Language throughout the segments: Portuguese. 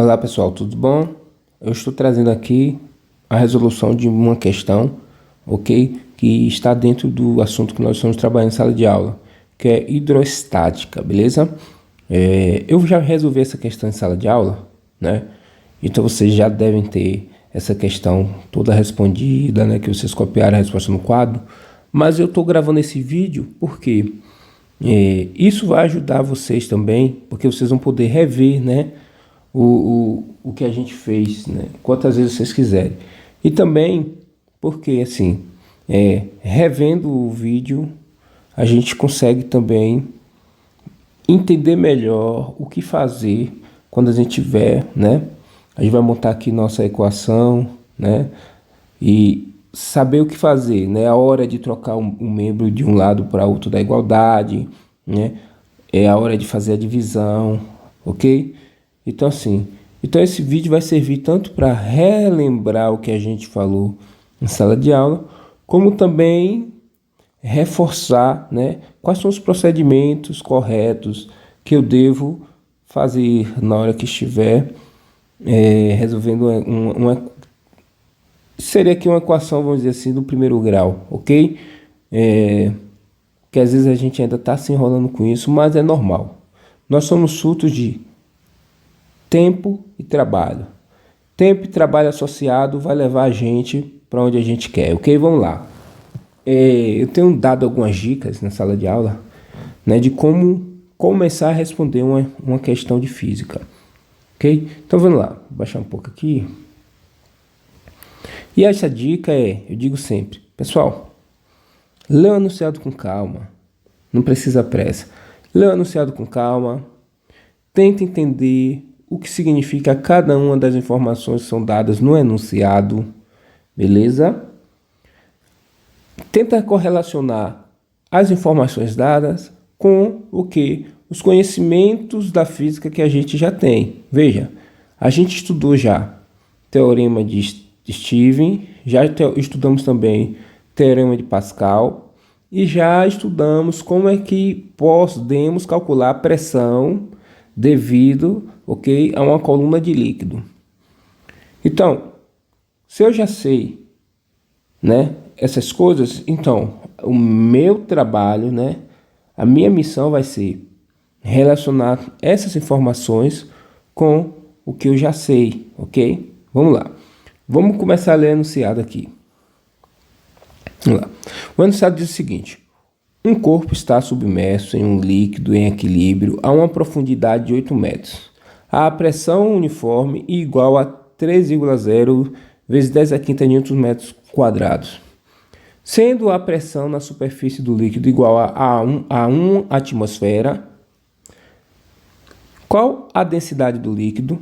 Olá pessoal, tudo bom? Eu estou trazendo aqui a resolução de uma questão, ok? Que está dentro do assunto que nós estamos trabalhando em sala de aula, que é hidrostática, beleza? Eu já resolvi essa questão em sala de aula, né? Então vocês já devem ter essa questão toda respondida, né? Que vocês copiaram a resposta no quadro. Mas eu estou gravando esse vídeo porque isso vai ajudar vocês também, porque vocês vão poder rever, né? O que a gente fez, né? Quantas vezes vocês quiserem. E também porque, assim, revendo o vídeo, a gente consegue também entender melhor o que fazer quando a gente tiver, né? A gente vai montar aqui nossa equação, né? E saber o que fazer, né? A hora de trocar um membro de um lado para outro da igualdade, né? É a hora de fazer a divisão, ok? Então assim, esse vídeo vai servir tanto para relembrar o que a gente falou em sala de aula, como também reforçar, né, quais são os procedimentos corretos que eu devo fazer na hora que estiver resolvendo seria aqui uma equação, vamos dizer assim, do primeiro grau, ok? Que às vezes a gente ainda está se enrolando com isso, mas é normal. Nós somos frutos de tempo e trabalho. Tempo e trabalho associado vai levar a gente para onde a gente quer, ok? Vamos lá. Eu tenho dado algumas dicas na sala de aula, né, de como começar a responder uma questão de física, ok? Então vamos lá, vou baixar um pouco aqui. E essa dica eu digo sempre, pessoal, lê o enunciado com calma, não precisa pressa. Lê o enunciado com calma, tenta entender o que significa cada uma das informações que são dadas no enunciado, beleza? Tenta correlacionar as informações dadas com o que? Os conhecimentos da física que a gente já tem. Veja, a gente estudou já teorema de Steven, já estudamos também teorema de Pascal e já estudamos como é que podemos calcular a pressão devido, ok, a uma coluna de líquido. Então, se eu já sei, né, essas coisas, então o meu trabalho, né, a minha missão vai ser relacionar essas informações com o que eu já sei, ok? Vamos lá. Vamos começar a ler o enunciado aqui. Vamos lá. O enunciado diz o seguinte: um corpo está submerso em um líquido em equilíbrio a uma profundidade de 8 metros. A pressão uniforme é igual a 3,0 vezes 10 a quinta Nm², sendo a pressão na superfície do líquido igual a 1 atmosfera. Qual a densidade do líquido?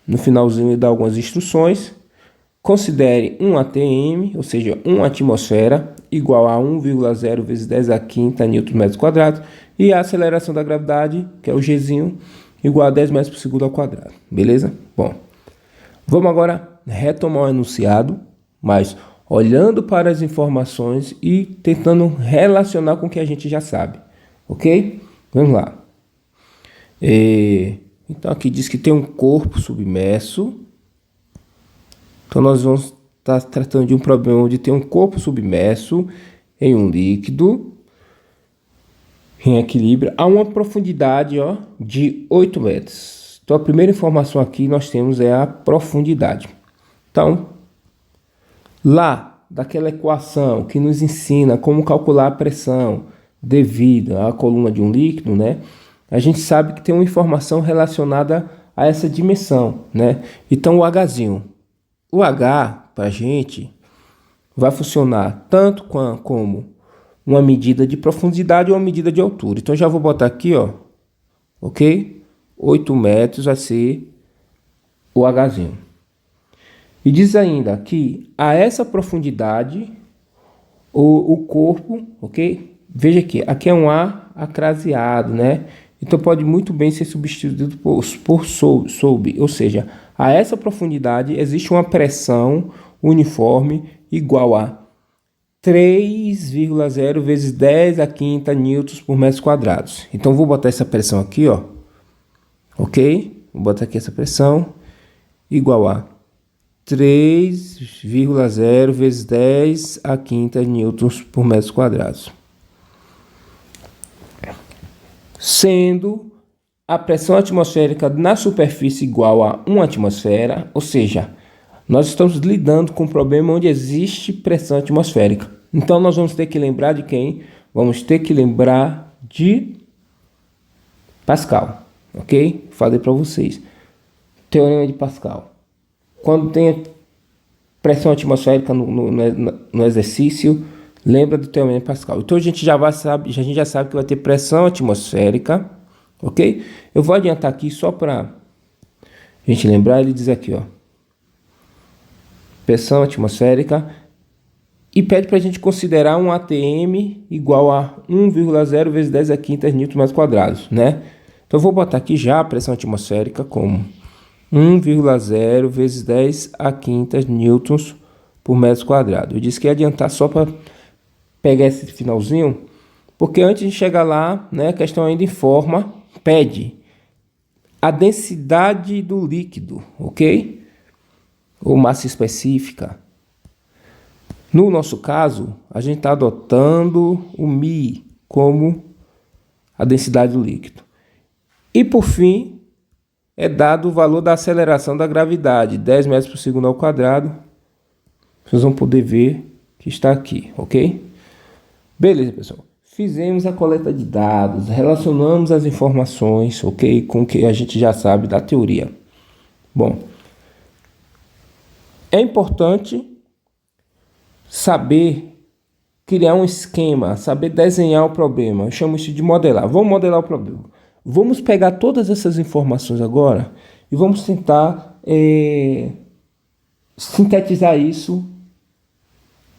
No finalzinho ele dá algumas instruções. Considere 1 atm, ou seja, 1 atmosfera, igual a 1,0 vezes 10 a quinta Nm², e a aceleração da gravidade, que é o Gzinho, igual a 10 metros por segundo ao quadrado. Beleza? Bom, vamos agora retomar o enunciado, mas olhando para as informações e tentando relacionar com o que a gente já sabe. Ok? Vamos lá. Então aqui diz que tem um corpo submerso. Então nós vamos estar tratando de um problema de ter um corpo submerso em um líquido em equilíbrio a uma profundidade de 8 metros. Então a primeira informação aqui nós temos é a profundidade. Então, lá daquela equação que nos ensina como calcular a pressão devida à coluna de um líquido, né? A gente sabe que tem uma informação relacionada a essa dimensão, né? Então o Hzinho. O H, para a gente, vai funcionar tanto como uma medida de profundidade ou uma medida de altura. Então, já vou botar aqui, ok? 8 metros vai ser o Hzinho. E diz ainda que a essa profundidade, o corpo, ok? Veja aqui é um A acraseado, né? Então, pode muito bem ser substituído por sob, ou seja, a essa profundidade existe uma pressão uniforme igual a 3,0 vezes 10 a quinta Nm². Então, vou botar essa pressão aqui, ok? Vou botar aqui essa pressão. igual a 3,0 vezes 10 a quinta newtons por metro quadrado. Sendo a pressão atmosférica na superfície igual a 1 atmosfera, ou seja, nós estamos lidando com um problema onde existe pressão atmosférica. Então, nós vamos ter que lembrar de quem? Vamos ter que lembrar de Pascal, ok? Falei para vocês. Teorema de Pascal. Quando tem pressão atmosférica no exercício, lembra do teorema de Pascal. Então, a gente já sabe que vai ter pressão atmosférica, ok? Eu vou adiantar aqui só para a gente lembrar. Ele diz aqui, ó, pressão atmosférica, e pede para a gente considerar um ATM igual a 1,0 vezes 10 a quinta Nm², né? Então eu vou botar aqui já a pressão atmosférica como 1,0 vezes 10 a quinta Nm². Eu disse que ia adiantar só para pegar esse finalzinho, porque antes de chegar lá, né, a questão ainda informa, pede a densidade do líquido, ok? Ou massa específica. No nosso caso, a gente está adotando o μ como a densidade do líquido. E por fim, é dado o valor da aceleração da gravidade, 10 metros por segundo ao quadrado. Vocês vão poder ver que está aqui, ok? Beleza, pessoal. Fizemos a coleta de dados, relacionamos as informações, ok? Com o que a gente já sabe da teoria. Bom, é importante saber criar um esquema, saber desenhar o problema. Eu chamo isso de modelar. Vamos modelar o problema. Vamos pegar todas essas informações agora e vamos tentar sintetizar isso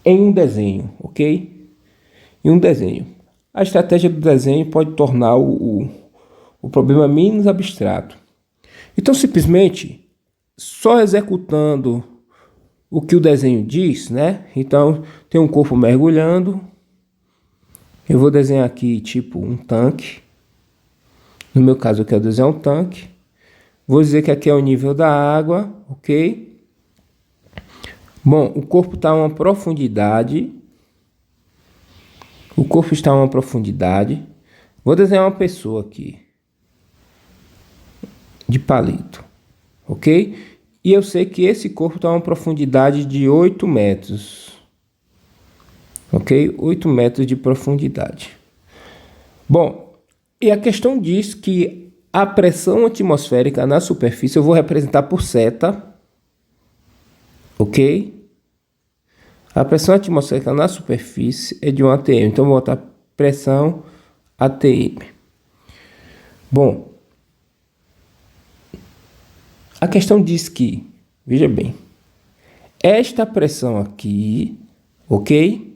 em um desenho, ok? Em um desenho. A estratégia do desenho pode tornar o problema menos abstrato. Então, simplesmente, só executando o que o desenho diz, né? Então, tem um corpo mergulhando. Eu vou desenhar aqui, tipo, um tanque. No meu caso, eu quero desenhar um tanque. Vou dizer que aqui é o nível da água, ok? Bom, o corpo está a uma profundidade. O corpo está a uma profundidade. Vou desenhar uma pessoa aqui. De palito, ok? E eu sei que esse corpo está a uma profundidade de 8 metros. Ok? 8 metros de profundidade. Bom, e a questão diz que a pressão atmosférica na superfície eu vou representar por seta. Ok? A pressão atmosférica na superfície é de 1 atm. Então, eu vou botar pressão atm. Bom, a questão diz que, veja bem, esta pressão aqui, ok?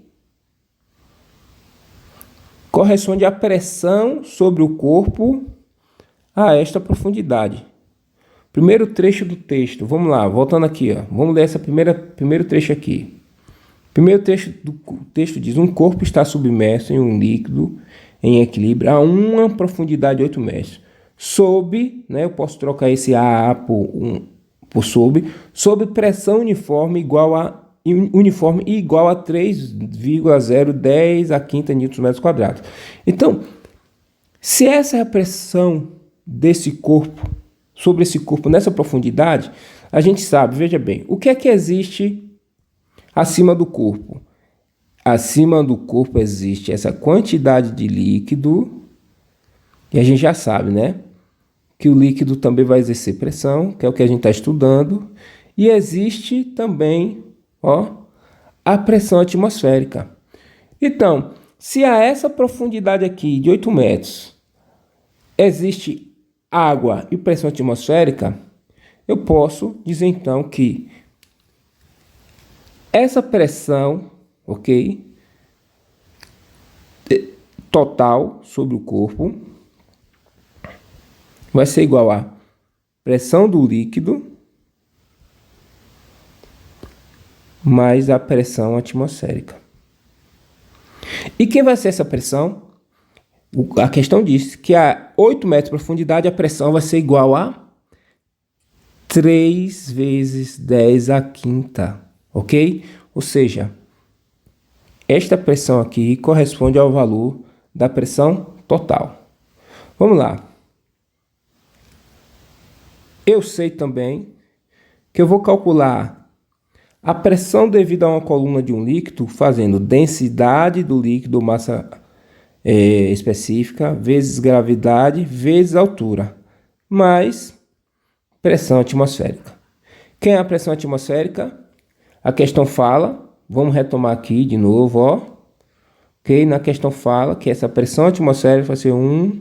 Corresponde à pressão sobre o corpo a esta profundidade. Primeiro trecho do texto, vamos lá, voltando aqui, ó. Vamos ler esse primeiro trecho aqui. Primeiro trecho do texto diz: um corpo está submerso em um líquido em equilíbrio a uma profundidade de 8 metros. Sob, né, eu posso trocar esse AA por sob pressão uniforme igual a 3,010 a quinta Nm². Então, se essa é a pressão desse corpo, sobre esse corpo nessa profundidade, a gente sabe, veja bem, o que é que existe acima do corpo? Acima do corpo existe essa quantidade de líquido, e a gente já sabe, né? Que o líquido também vai exercer pressão, que é o que a gente está estudando, e existe também, ó, a pressão atmosférica. Então, se a essa profundidade aqui de 8 metros existe água e pressão atmosférica, eu posso dizer então que essa pressão, ok, total sobre o corpo vai ser igual a pressão do líquido mais a pressão atmosférica. E quem vai ser essa pressão? A questão diz que a 8 metros de profundidade a pressão vai ser igual a 3 vezes 10 à quinta, ok? Ou seja, esta pressão aqui corresponde ao valor da pressão total. Vamos lá. Eu sei também que eu vou calcular a pressão devida a uma coluna de um líquido fazendo densidade do líquido, massa específica, vezes gravidade, vezes altura, mais pressão atmosférica. Quem é a pressão atmosférica? A questão fala, vamos retomar aqui de novo, ó. Ok? Na questão fala que essa pressão atmosférica vai ser 1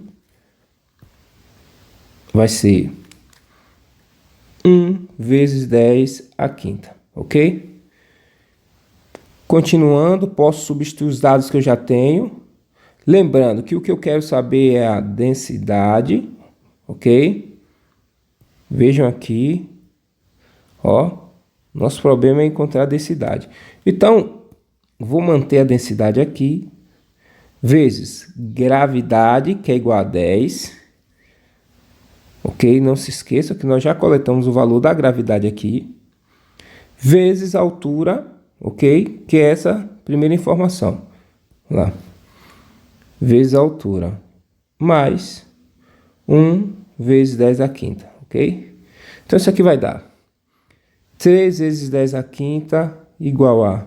vezes 10 à quinta, ok? Continuando, posso substituir os dados que eu já tenho. Lembrando que o que eu quero saber é a densidade, ok? Vejam aqui, ó, nosso problema é encontrar a densidade. Então, vou manter a densidade aqui, vezes gravidade, que é igual a 10, ok? Não se esqueça que nós já coletamos o valor da gravidade aqui, vezes altura, ok? Que é essa primeira informação, lá, vezes a altura, mais 1 vezes 10 à quinta, ok? Então, isso aqui vai dar 3 vezes 10 à quinta igual a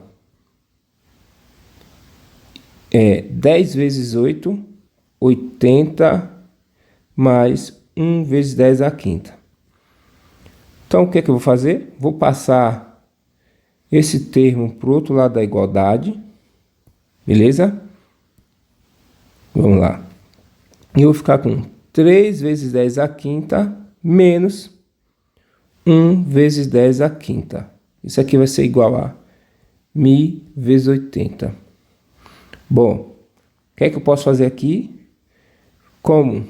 10 vezes 8, 80, mais 1 vezes 10 à quinta. Então, o que é que eu vou fazer? Vou passar esse termo para o outro lado da igualdade, beleza? Vamos lá. Eu vou ficar com 3 vezes 10 à quinta menos 1 vezes 10 à quinta. Isso aqui vai ser igual a 1000 vezes 80. Bom, o que é que eu posso fazer aqui? Como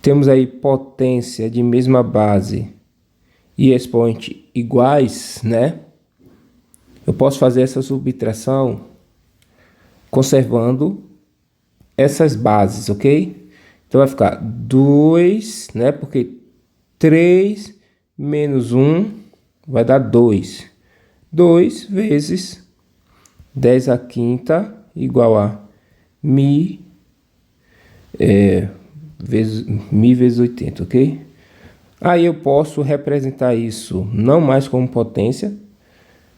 temos aí potência de mesma base e expoente iguais, né? Eu posso fazer essa subtração conservando essas bases, ok? Então vai ficar 2, né? Porque 3 menos 1 vai dar 2. 2 vezes 10 à quinta igual a 1000 vezes 80, ok? Aí eu posso representar isso não mais como potência.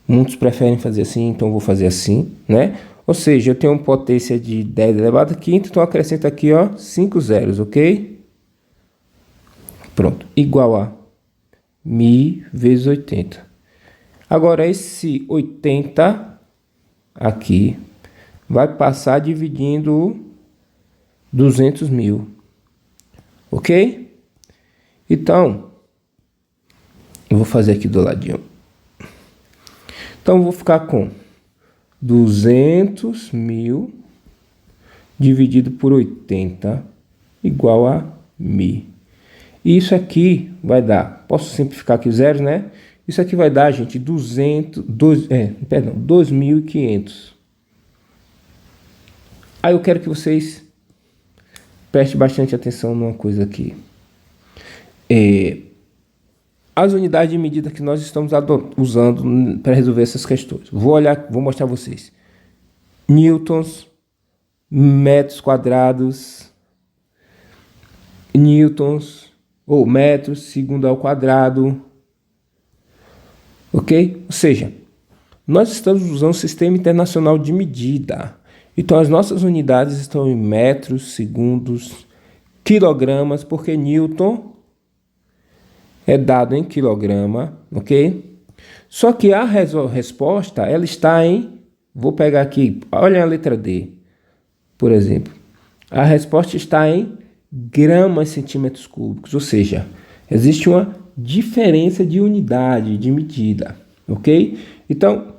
Muitos preferem fazer assim, então eu vou fazer assim, né? Ou seja, eu tenho uma potência de 10 elevado a quinta, então eu acrescento aqui, ó, 5 zeros, ok? Pronto, igual a 1000 vezes 80. Agora, esse 80 aqui vai passar dividindo 200 mil, ok? Então, eu vou fazer aqui do ladinho. Então, eu vou ficar com 200 mil dividido por 80 igual a 1000. E isso aqui vai dar, posso simplificar aqui os zeros, né? Isso aqui vai dar, gente, 2.500. Aí eu quero que vocês prestem bastante atenção numa coisa aqui. As unidades de medida que nós estamos usando para resolver essas questões. Vou mostrar a vocês. Newtons, metros quadrados, newtons ou metros segundo ao quadrado, ok? Ou seja, nós estamos usando o Sistema Internacional de Medida. Então as nossas unidades estão em metros, segundos, quilogramas, porque Newton é dado em quilograma, ok? Só que a resposta, ela está em, vou pegar aqui, olha a letra D, por exemplo. A resposta está em gramas centímetros cúbicos, ou seja, existe uma diferença de unidade de medida, ok? Então,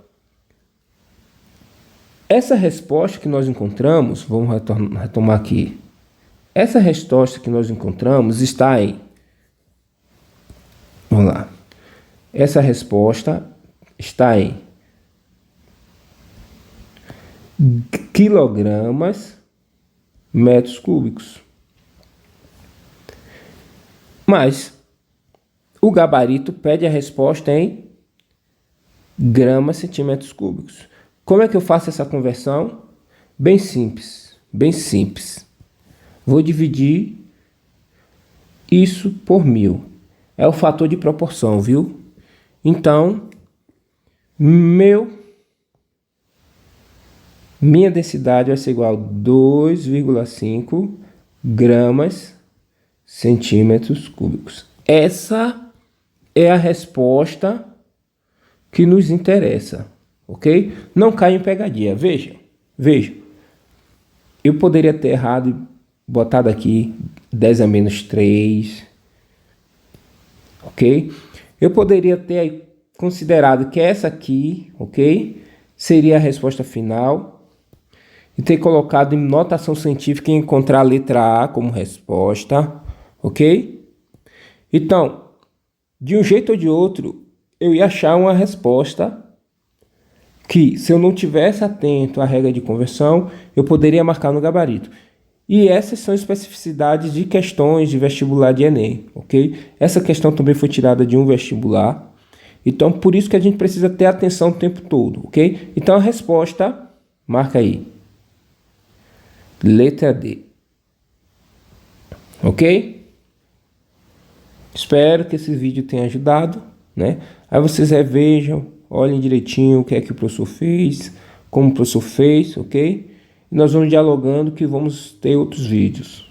essa resposta que nós encontramos, vamos retomar aqui, essa resposta que nós encontramos está em, vamos lá, essa resposta está em quilogramas metros cúbicos. Mas O gabarito pede a resposta em gramas centímetros cúbicos. Como é que eu faço essa conversão? Bem simples, bem simples. Vou dividir isso por 1000. É o fator de proporção, viu? Então, minha densidade vai ser igual a 2,5 gramas centímetros cúbicos. Essa é a resposta que nos interessa, ok? Não caia em pegadinha. Veja. Eu poderia ter errado e botado aqui 10 a menos 3, ok? Eu poderia ter considerado que essa aqui, ok, seria a resposta final e ter colocado em notação científica e encontrar a letra A como resposta, ok? Então, de um jeito ou de outro, eu ia achar uma resposta que, se eu não tivesse atento à regra de conversão, eu poderia marcar no gabarito. E essas são especificidades de questões de vestibular de Enem, ok? Essa questão também foi tirada de um vestibular. Então, por isso que a gente precisa ter atenção o tempo todo, ok? Então, a resposta, marca aí. Letra D. Ok? Espero que esse vídeo tenha ajudado, né? Aí vocês revejam, olhem direitinho o que é que o professor fez, como o professor fez, ok? E nós vamos dialogando que vamos ter outros vídeos.